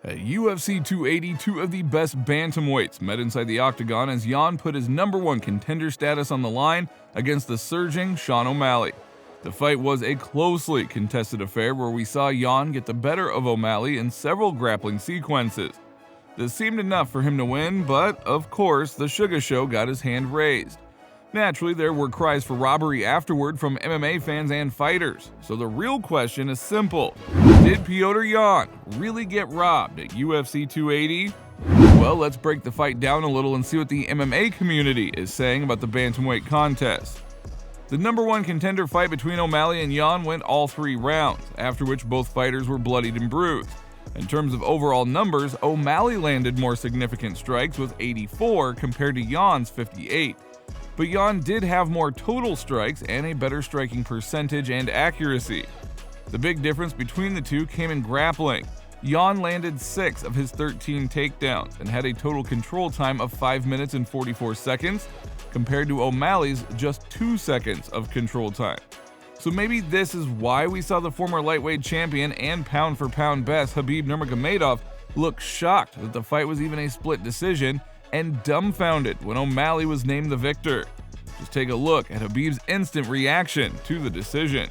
At UFC 280, two of the best bantamweights met inside the octagon as Yan put his #1 contender status on the line against the surging Sean O'Malley. The fight was a closely contested affair where we saw Yan get the better of O'Malley in several grappling sequences. This seemed enough for him to win, but of course, the Sugar Show got his hand raised. Naturally, there were cries for robbery afterward from MMA fans and fighters. So the real question is simple. Did Petr Yan really get robbed at UFC 280? Well, let's break the fight down a little and see what the MMA community is saying about the bantamweight contest. The #1 contender fight between O'Malley and Yan went all 3 rounds, after which both fighters were bloodied and bruised. In terms of overall numbers, O'Malley landed more significant strikes with 84 compared to Yan's 58. But Yan did have more total strikes and a better striking percentage and accuracy. The big difference between the two came in grappling. Yan landed 6 of his 13 takedowns and had a total control time of 5 minutes and 44 seconds, compared to O'Malley's just 2 seconds of control time. So maybe this is why we saw the former lightweight champion and pound-for-pound best Khabib Nurmagomedov look shocked that the fight was even a split decision and dumbfounded when O'Malley was named the victor. Just take a look at Khabib's instant reaction to the decision.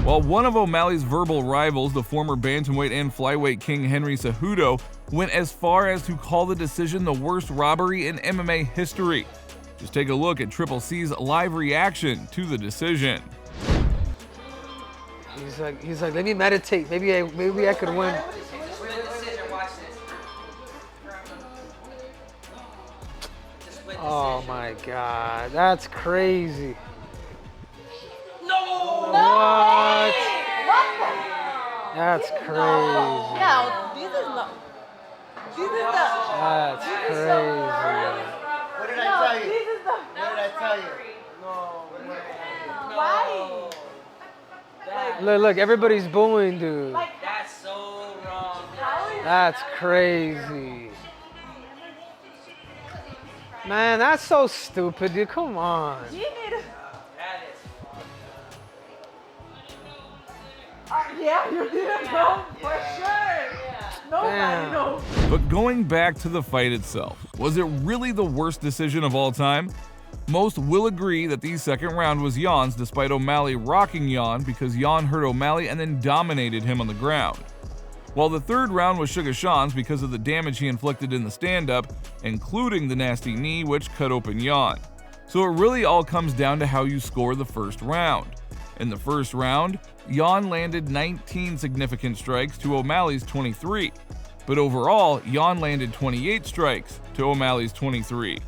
While one of O'Malley's verbal rivals, the former bantamweight and flyweight king Henry Cejudo, went as far as to call the decision the worst robbery in MMA history. Just take a look at Triple C's live reaction to the decision. He's like, let me meditate. Maybe I could win. Oh my God, that's crazy. No! What? What? That's crazy. No, this is not. This is the. That's crazy. What did I tell you? This is the. What did I tell you? Why? Look, everybody's booing, dude. That's so wrong. That's crazy. Man, that's so stupid, dude. Come on. You need. That is. Yeah, you didn't know for sure. Nobody Damn. knows. But going back to the fight itself, was it really the worst decision of all time? Most will agree that the second round was Yan's, despite O'Malley rocking Yan because Yan hurt O'Malley and then dominated him on the ground. While the third round was Sugar Sean's because of the damage he inflicted in the stand-up, including the nasty knee which cut open Yan. So it really all comes down to how you score the first round. In the first round, Yan landed 19 significant strikes to O'Malley's 23. But overall, Yan landed 28 strikes to O'Malley's 23.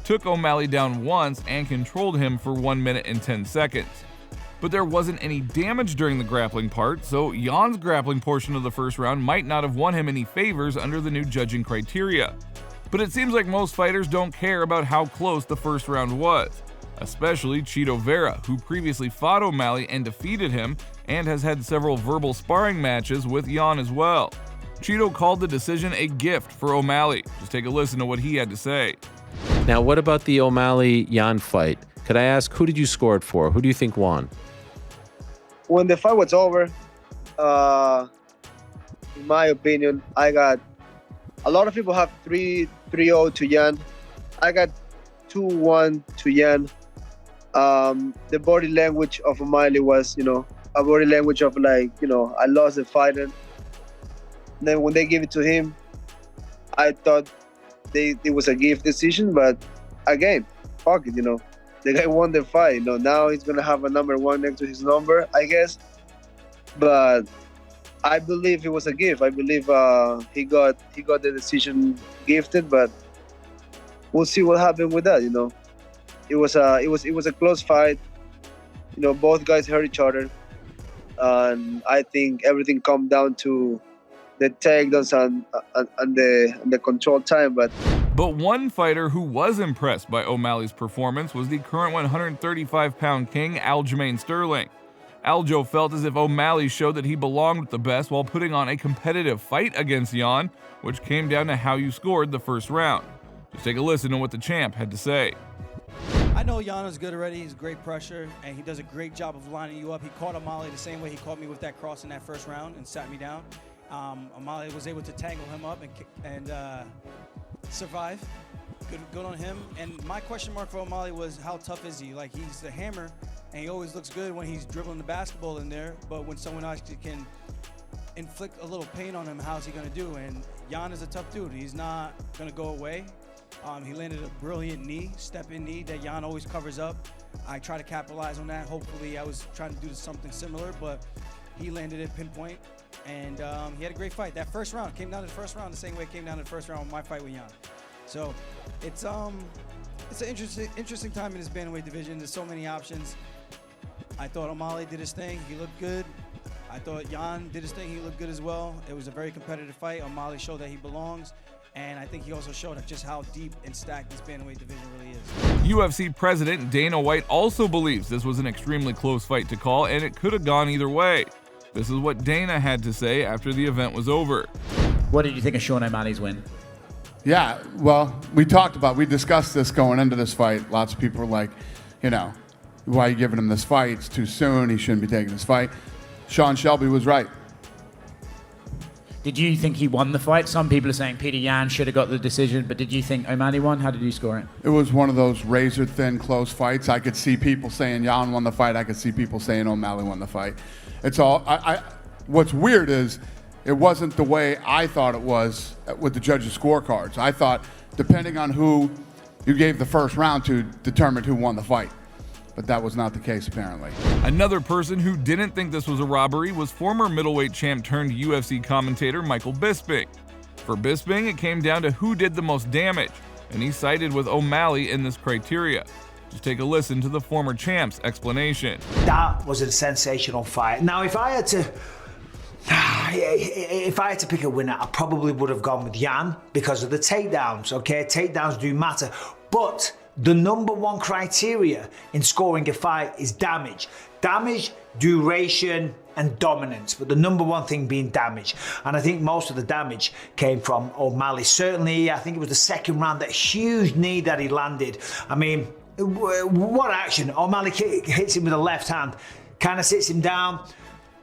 Took O'Malley down once and controlled him for 1 minute and 10 seconds. But there wasn't any damage during the grappling part, so Yan's grappling portion of the first round might not have won him any favors under the new judging criteria. But it seems like most fighters don't care about how close the first round was, especially Petr Vera, who previously fought O'Malley and defeated him and has had several verbal sparring matches with Yan as well. Cheeto called the decision a gift for O'Malley. Just take a listen to what he had to say. Now, what about the O'Malley-Yan fight? Could I ask, who did you score it for? Who do you think won? When the fight was over, in my opinion, I got a lot of people have 3-0 to Yan. I got 2-1 to Yan. The body language of O'Malley was, a body language of like, I lost the fight. And then when they gave it to him, I thought it was a gift decision, but again, fuck it, the guy won the fight. Now he's gonna have a #1 next to his number, I guess. But I believe it was a gift. I believe he got the decision gifted, but we'll see what happened with that. It was a close fight. both guys hurt each other, and I think everything come down to the takedowns and the control time. But one fighter who was impressed by O'Malley's performance was the current 135-pound king, Aljamain Sterling. Aljo felt as if O'Malley showed that he belonged with the best while putting on a competitive fight against Yan, which came down to how you scored the first round. Just take a listen to what the champ had to say. I know Yan is good already. He's great pressure, and he does a great job of lining you up. He caught O'Malley the same way he caught me with that cross in that first round and sat me down. O'Malley was able to tangle him up and survive. Good on him. And my question mark for O'Malley was, how tough is he? Like, he's the hammer, and he always looks good when he's dribbling the basketball in there, but when someone actually can inflict a little pain on him, how's he going to do? And Yan is a tough dude. He's not going to go away. He landed a brilliant knee, step-in knee that Yan always covers up. I try to capitalize on that. Hopefully I was trying to do something similar, but he landed it pinpoint, and he had a great fight. That first round came down to the first round the same way it came down to the first round with my fight with Yan. So it's an interesting time in this bantamweight division. There's so many options. I thought O'Malley did his thing. He looked good. I thought Yan did his thing. He looked good as well. It was a very competitive fight. O'Malley showed that he belongs. And I think he also showed just how deep and stacked this bantamweight division really is. UFC president Dana White also believes this was an extremely close fight to call, and it could have gone either way. This is what Dana had to say after the event was over. What did you think of Sean O'Malley's win? Yeah, well, we discussed this going into this fight. Lots of people were like, why are you giving him this fight? It's too soon. He shouldn't be taking this fight. Sean Shelby was right. Did you think he won the fight? Some people are saying Petr Yan should have got the decision, but did you think O'Malley won? How did you score it? It was one of those razor-thin, close fights. I could see people saying Yan won the fight. I could see people saying O'Malley won the fight. It's all. What's weird is it wasn't the way I thought it was with the judges' scorecards. I thought, depending on who you gave the first round to, determined who won the fight. But that was not the case, apparently. Another person who didn't think this was a robbery was former middleweight champ turned UFC commentator Michael Bisping. For Bisping, it came down to who did the most damage, and he sided with O'Malley in this criteria. Just take a listen to the former champ's explanation. That was a sensational fight. Now, if I had to pick a winner, I probably would have gone with Yan because of the takedowns, okay? Takedowns do matter, but the number one criteria in scoring a fight is damage. Damage, duration, and dominance, but the number one thing being damage. And I think most of the damage came from O'Malley. Certainly, I think it was the second round, that huge knee that he landed. I mean, what action. O'Malley hits him with a left hand, kind of sits him down.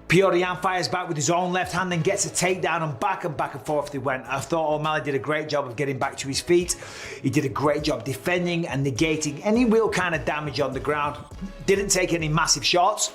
Petr Yan fires back with his own left hand and gets a takedown, and back and forth they went. I thought O'Malley did a great job of getting back to his feet. He did a great job defending and negating any real kind of damage on the ground. Didn't take any massive shots.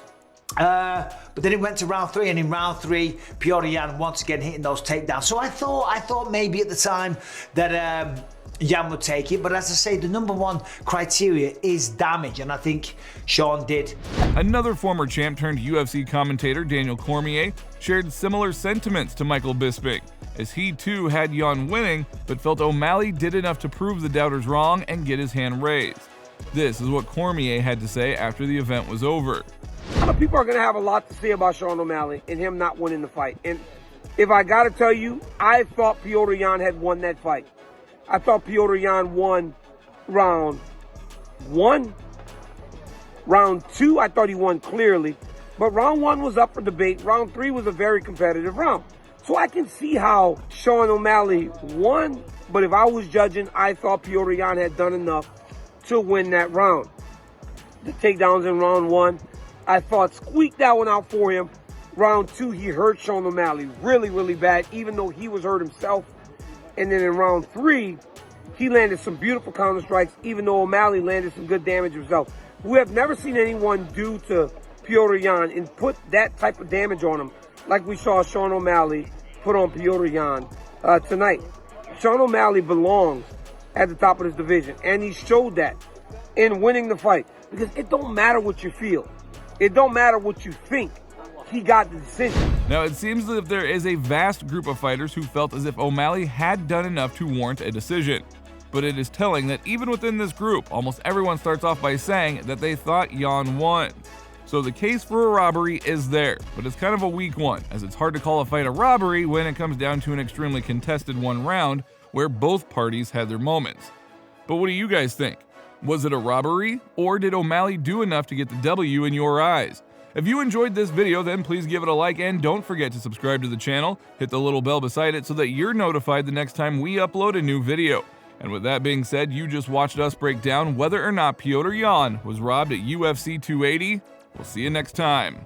But then it went to round three, and in round three, Petr Yan once again hitting those takedowns. So I thought maybe at the time that Yan would take it, but as I say, the number one criteria is damage, and I think Sean did. Another former champ turned UFC commentator, Daniel Cormier, shared similar sentiments to Michael Bisping, as he too had Yan winning, but felt O'Malley did enough to prove the doubters wrong and get his hand raised. This is what Cormier had to say after the event was over. A lot of people are going to have a lot to say about Sean O'Malley and him not winning the fight. And if I got to tell you, I thought Petr Yan had won that fight. I thought Petr Yan won round one. Round two, I thought he won clearly. But round one was up for debate. Round three was a very competitive round. So I can see how Sean O'Malley won. But if I was judging, I thought Petr Yan had done enough to win that round. The takedowns in round one, I thought squeaked that one out for him. Round two, he hurt Sean O'Malley really, really bad, even though he was hurt himself. And then in round three, he landed some beautiful counter strikes, even though O'Malley landed some good damage himself. We have never seen anyone do to Petr Yan and put that type of damage on him like we saw Sean O'Malley put on Petr Yan tonight. Sean O'Malley belongs at the top of this division, and he showed that in winning the fight. Because it don't matter what you feel. It don't matter what you think. He got the decision. Now, it seems that there is a vast group of fighters who felt as if O'Malley had done enough to warrant a decision. But it is telling that even within this group, almost everyone starts off by saying that they thought Yan won. So the case for a robbery is there, but it's kind of a weak one, as it's hard to call a fight a robbery when it comes down to an extremely contested one round where both parties had their moments. But what do you guys think? Was it a robbery, or did O'Malley do enough to get the W in your eyes? If you enjoyed this video, then please give it a like and don't forget to subscribe to the channel. Hit the little bell beside it so that you're notified the next time we upload a new video. And with that being said, you just watched us break down whether or not Petr Yan was robbed at UFC 280. We'll see you next time.